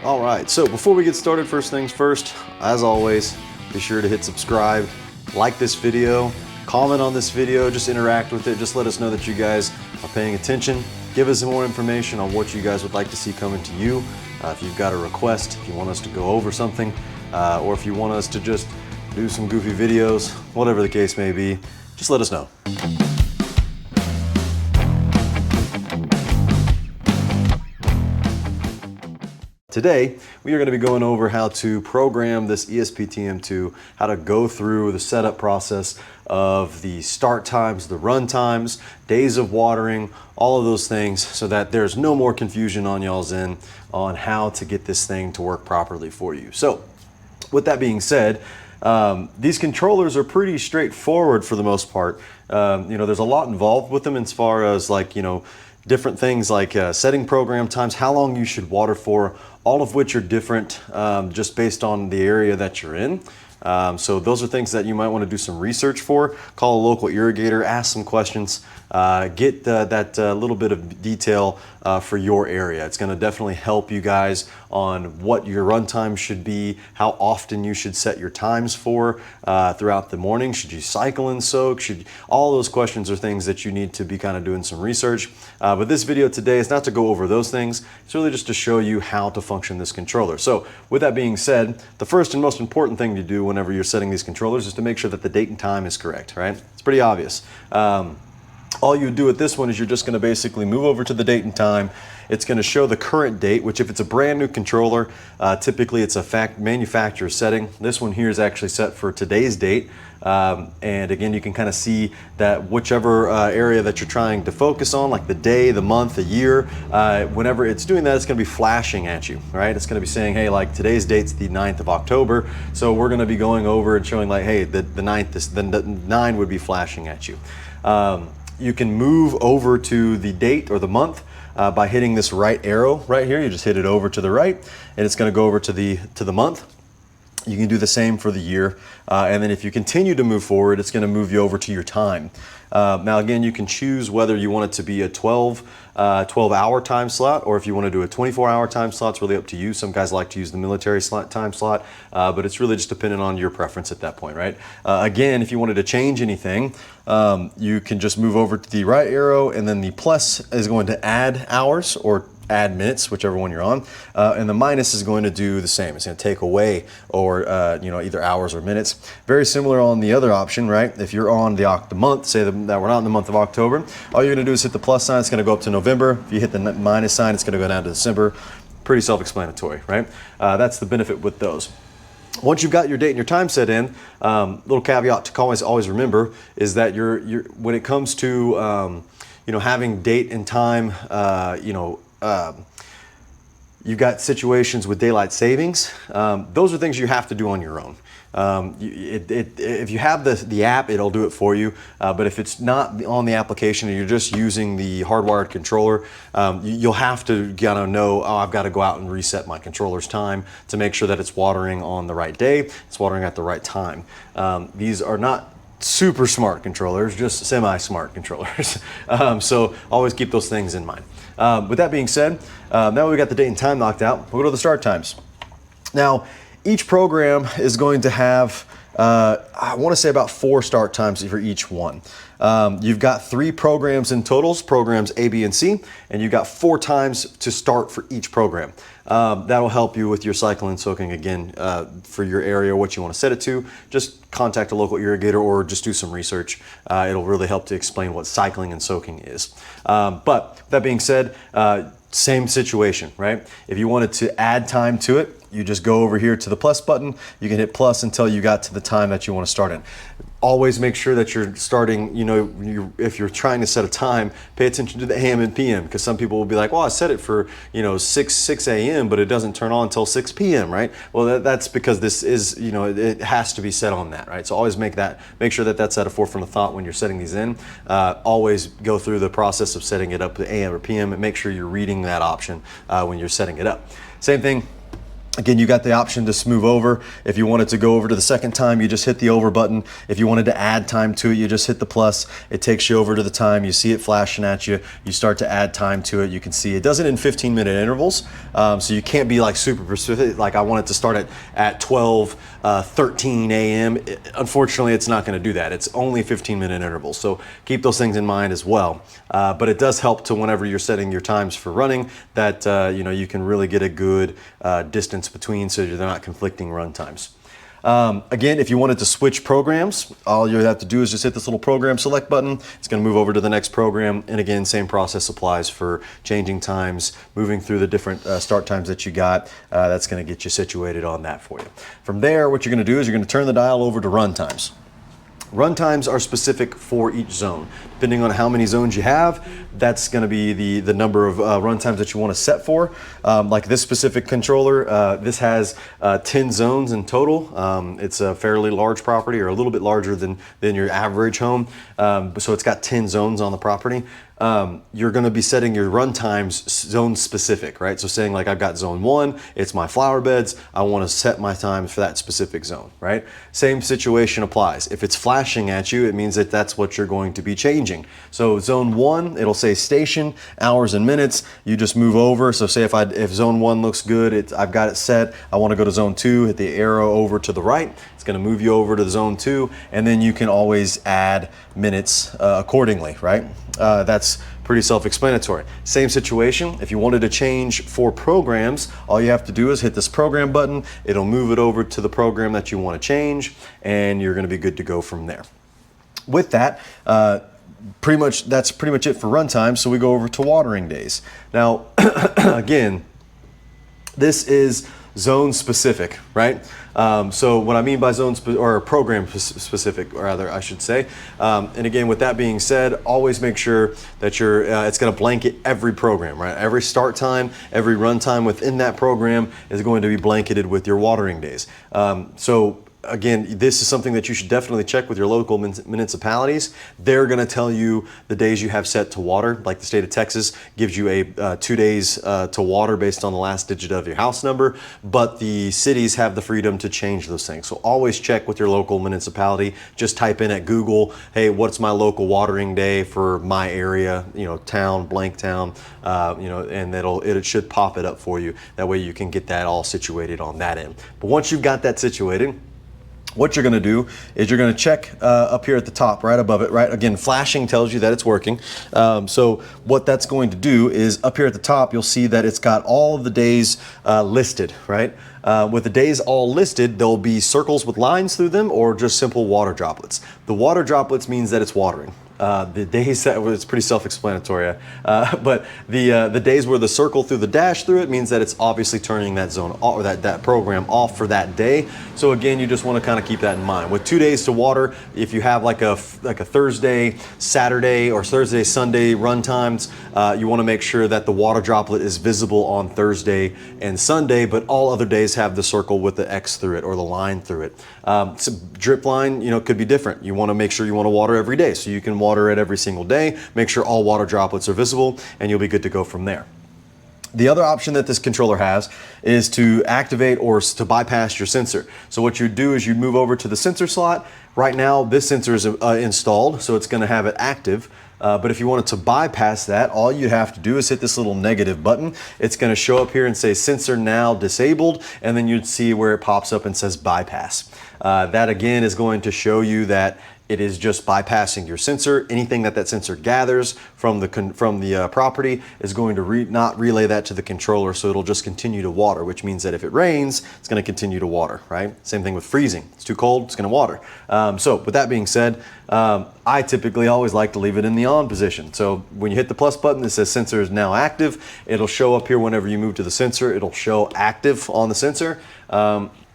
All right, so before we get started, first things first, as always, be sure to hit subscribe, like this video, comment on this video, just interact with it, just let us know that you guys are paying attention. Give us some more information on what you guys would like to see coming to you. If you've got a request, if you want us to go over something, or if you want us to just do some goofy videos, whatever the case may be, just let us know. Today, we are going to be going over how to program this ESP-TM2, how to go through the setup process of the start times, the run times, days of watering, all of those things, so that there's no more confusion on y'all's end on how to get this thing to work properly for you. So, with that being said, these controllers are pretty straightforward for the most part. There's a lot involved with them as far as different things like setting program times, how long you should water for, all of which are different just based on the area that you're in. So those are things that you might want to do some research for. Call a local irrigator, ask some questions, get that little bit of detail for your area. It's going to definitely help you guys on what your run time should be, how often you should set your times for throughout the morning. Should you cycle and soak? All those questions are things that you need to be kind of doing some research. But this video today is not to go over those things. It's really just to show you how to function this controller. So with that being said, the first and most important thing to do whenever you're setting these controllers is to make sure that the date and time is correct, right? It's pretty obvious. All you do with this one is you're just going to basically move over to the date and time. It's going to show the current date, which if it's a brand new controller, typically it's a manufacturer setting. This one here is actually set for today's date. And again, you can kind of see that whichever area that you're trying to focus on, like the day, the month, the year, whenever it's doing that, it's going to be flashing at you, right? It's going to be saying, hey, like today's date's the 9th of October. So we're going to be going over and showing like, hey, the 9 would be flashing at you. You can move over to the date or the month by hitting this right arrow right here. You just hit it over to the right and it's going to go over to the month. You can do the same for the year. And then if you continue to move forward, it's going to move you over to your time. Now again, you can choose whether you want it to be a 12-hour time slot, or if you want to do a 24-hour time slot. It's really up to you. Some guys like to use the military time slot, but it's really just dependent on your preference at that point, right? Again, if you wanted to change anything, you can just move over to the right arrow, and then the plus is going to add hours or add minutes, whichever one you're on, and the minus is going to do the same. It's going to take away or either hours or minutes. Very similar on the other option, right? If you're on the month, say that we're not in the month of October, all you're going to do is hit the plus sign. It's going to go up to November. If you hit the minus sign, it's going to go down to December. Pretty self-explanatory, right? That's the benefit with those. Once you've got your date and your time set in, little caveat to always remember is that when it comes to having date and time, you've got situations with daylight savings. Those are things you have to do on your own. If you have the app, it'll do it for you. But if it's not on the application and you're just using the hardwired controller, you'll have to know, I've got to go out and reset my controller's time to make sure that it's watering on the right day, it's watering at the right time. These are not super smart controllers, just semi-smart controllers. So always keep those things in mind. With that being said, now we've got the date and time knocked out, we'll go to the start times. Now, each program is going to have, I want to say about 4 start times for each one. You've got 3 programs in totals, programs A, B, and C, and you've got 4 times to start for each program. That'll help you with your cycling and soaking again for your area, what you want to set it to. Just contact a local irrigator or just do some research. It'll really help to explain what cycling and soaking is. But that being said, same situation, right? If you wanted to add time to it, you just go over here to the plus button. You can hit plus until you got to the time that you want to start in. Always make sure that you're starting, if you're trying to set a time, pay attention to the AM and PM, because some people will be like, well, I set it for, 6 a.m., but it doesn't turn on until 6 p.m., right? Well, that's because this is, it has to be set on that, right? So always make sure that that's at a forefront of thought when you're setting these in. Always go through the process of setting it up to AM or PM and make sure you're reading that option when you're setting it up. Same thing Again, you got the option to smooth over. If you wanted to go over to the second time, you just hit the over button. If you wanted to add time to it, you just hit the plus. It takes you over to the time. You see it flashing at you. You start to add time to it. You can see it does it in 15-minute intervals. So you can't be like super specific, like I want it to start at 13 a.m. Unfortunately, it's not going to do that. It's only 15-minute intervals. So keep those things in mind as well. But it does help to whenever you're setting your times for running that you can really get a good distance between, so they're not conflicting run times. Again, if you wanted to switch programs, all you have to do is just hit this little program select button. It's going to move over to the next program. And again, same process applies for changing times, moving through the different start times that you got. That's going to get you situated on that for you. From there, what you're going to do is you're going to turn the dial over to run times. Run times are specific for each zone. Depending on how many zones you have, that's going to be the number of run times that you want to set for. Like this specific controller, this has 10 zones in total. It's a fairly large property, or a little bit larger than your average home. So it's got 10 zones on the property. You're going to be setting your run times zone specific, right? So saying like I've got zone 1, it's my flower beds. I want to set my times for that specific zone, right? Same situation applies. If it's flashing at you, it means that that's what you're going to be changing. So zone 1, it'll say station, hours and minutes. You just move over. So say if zone 1 looks good, I've got it set. I want to go to zone 2, hit the arrow over to the right. It's going to move you over to zone 2, and then you can always add minutes accordingly, right? That's pretty self-explanatory. Same situation, if you wanted to change for programs, all you have to do is hit this program button. It'll move it over to the program that you want to change, and you're going to be good to go from there. With that, that's pretty much it for runtime. So we go over to watering days. Now, again, this is zone specific, right? So what I mean by or program specific, or rather I should say, and again, with that being said, always make sure that it's going to blanket every program, right? Every start time, every run time within that program is going to be blanketed with your watering days. So again, this is something that you should definitely check with your local municipalities. They're going to tell you the days you have set to water. Like the state of Texas gives you a 2 days to water based on the last digit of your house number, but the cities have the freedom to change those things. So always check with your local municipality. Just type in at Google, hey, what's my local watering day for my area, town, blank town, and it should pop it up for you. That way you can get that all situated on that end. But once you've got that situated, what you're going to do is you're going to check up here at the top, right above it, right? Again, flashing tells you that it's working. So what that's going to do is up here at the top, you'll see that it's got all of the days listed, right? With the days all listed, there'll be circles with lines through them or just simple water droplets. The water droplets means that it's watering. The days that it's pretty self-explanatory, but the days where the circle through the dash through it means that it's obviously turning that zone or that program off for that day. So again, you just want to kind of keep that in mind. With 2 days to water, if you have like a Thursday, Saturday, or Thursday, Sunday run times, you want to make sure that the water droplet is visible on Thursday and Sunday, but all other days have the circle with the X through it or the line through it. So drip line, could be different. You want to make sure you want to water every day, so you can water it every single day. Make sure all water droplets are visible, and you'll be good to go from there. The other option that this controller has is to activate or to bypass your sensor. So what you do is you move over to the sensor slot. Right now, this sensor is installed, so it's going to have it active. But if you wanted to bypass that, all you have to do is hit this little negative button. It's going to show up here and say sensor now disabled, and then you'd see where it pops up and says bypass. That again is going to show you that it is just bypassing your sensor. Anything that sensor gathers from the property is going to not relay that to the controller, so it'll just continue to water, which means that if it rains, it's going to continue to water, right? Same thing with freezing. It's too cold, it's going to water. So with that being said, I typically always like to leave it in the on position. So when you hit the plus button that says sensor is now active, it'll show up here whenever you move to the sensor. It'll show active on the sensor.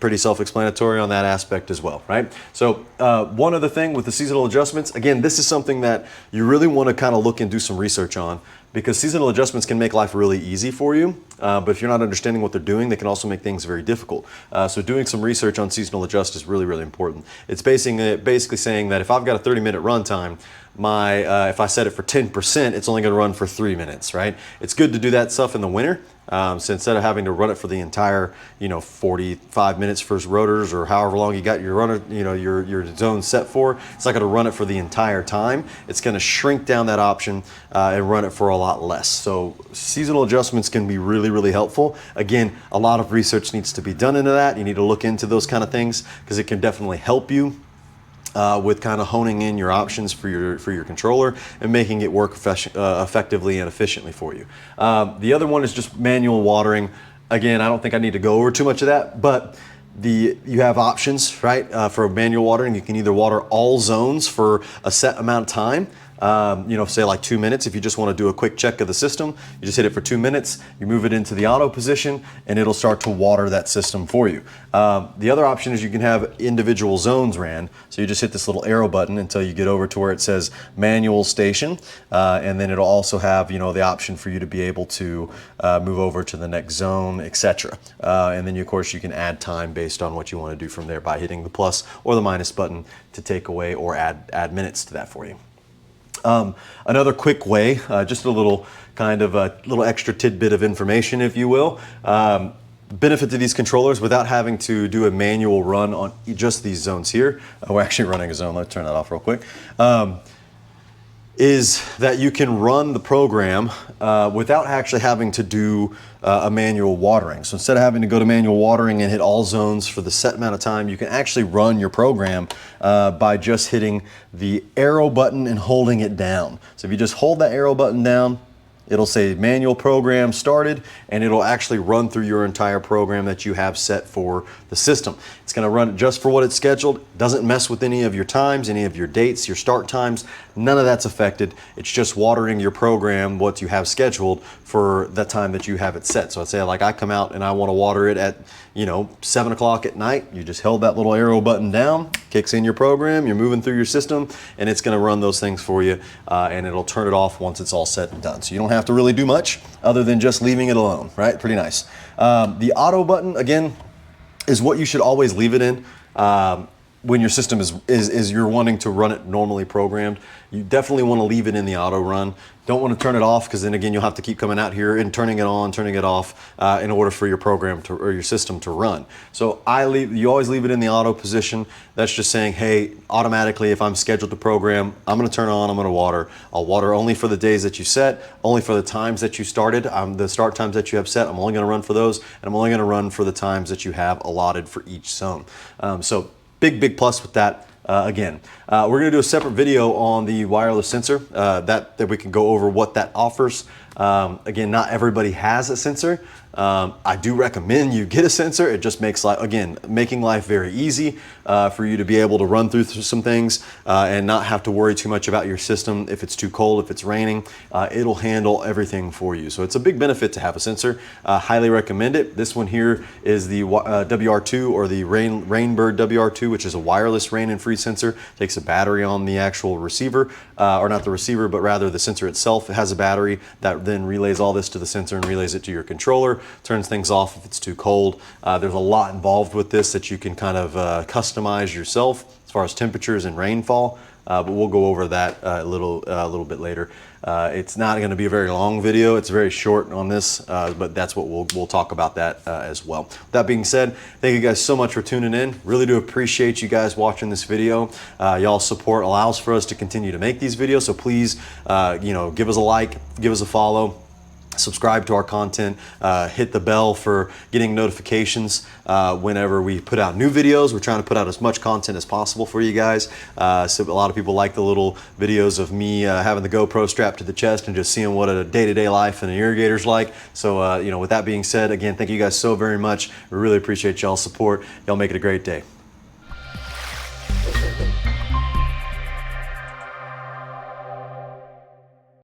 Pretty self-explanatory on that aspect as well, right? So one other thing with the seasonal adjustments, again, this is something that you really want to kind of look and do some research on, because seasonal adjustments can make life really easy for you, but if you're not understanding what they're doing, they can also make things very difficult. So doing some research on seasonal adjust is really, really important. It's basically saying that if I've got a 30-minute run time, if I set it for 10%, it's only gonna run for 3 minutes, right? It's good to do that stuff in the winter. So instead of having to run it for the entire, 45 minutes for rotors or however long you got your runner, your zone set for, it's not going to run it for the entire time. It's going to shrink down that option and run it for a lot less. So seasonal adjustments can be really, really helpful. Again, a lot of research needs to be done into that. You need to look into those kind of things because it can definitely help you with kind of honing in your options for your controller and making it work effectively and efficiently for you. The other one is just manual watering. Again, I don't think I need to go over too much of that, but you have options, right? For manual watering, you can either water all zones for a set amount of time. Say like 2 minutes. If you just want to do a quick check of the system, you just hit it for 2 minutes, you move it into the auto position, and it'll start to water that system for you. The other option is you can have individual zones ran. So you just hit this little arrow button until you get over to where it says manual station, and then it'll also have the option for you to be able to move over to the next zone, etc. And then of course you can add time based on what you want to do from there by hitting the plus or the minus button to take away or add minutes to that for you. Another quick way, just a little kind of a little extra tidbit of information, if you will. Benefit to these controllers without having to do a manual run on just these zones here. We're actually running a zone. Let's turn that off real quick. Is that you can run the program without actually having to do a manual watering. So instead of having to go to manual watering and hit all zones for the set amount of time, you can actually run your program by just hitting the arrow button and holding it down. So if you just hold that arrow button down, it'll say manual program started, and it'll actually run through your entire program that you have set for the system. It's going to run just for what it's scheduled. Doesn't mess with any of your times, any of your dates, your start times. None of that's affected. It's just watering your program, what you have scheduled for the time that you have it set. So I'd say like I come out and I want to water it at 7 o'clock at night. You just held that little arrow button down, kicks in your program, you're moving through your system, and it's going to run those things for you, and it'll turn it off once it's all set and done. So you don't have to really do much other than just leaving it alone, right? Pretty nice. The auto button, again, is what you should always leave it in. When your system is you're wanting to run it normally programmed, you definitely want to leave it in the auto run. Don't want to turn it off, because then again you'll have to keep coming out here and turning it on, turning it off in order for your program or your system to run. So you always leave it in the auto position. That's just saying, hey, automatically if I'm scheduled to program, I'm going to turn on, I'm going to water. I'll water only for the days that you set, only for the times that you started. The start times that you have set, I'm only going to run for those, and I'm only going to run for the times that you have allotted for each zone. So big plus with that. Again, we're going to do a separate video on the wireless sensor that we can go over what that offers. Again, not everybody has a sensor. I do recommend you get a sensor. It just makes life, again, making life very easy for you to be able to run through some things and not have to worry too much about your system. If it's too cold, if it's raining, it'll handle everything for you. So it's a big benefit to have a sensor. Highly recommend it. This one here is the WR2, or the Rain Bird WR2, which is a wireless rain and freeze sensor. Takes a battery on the actual receiver, or not the receiver, but rather the sensor itself. It has a battery that then relays all this to the sensor and relays it to your controller. Turns things off if it's too cold. There's a lot involved with this that you can kind of customize yourself as far as temperatures and rainfall, but we'll go over that a little bit later. It's not going to be a very long video. It's very short on this, but that's what we'll talk about that as well. That being said, thank you guys so much for tuning in. Really do appreciate you guys watching this video. Y'all's support allows for us to continue to make these videos, so please give us a like, give us a follow, subscribe to our content, hit the bell for getting notifications whenever we put out new videos. We're trying to put out as much content as possible for you guys. So a lot of people like the little videos of me having the GoPro strapped to the chest and just seeing what a day-to-day life in an irrigator's like. So with that being said, again, thank you guys so very much. We really appreciate y'all's support. Y'all make it a great day.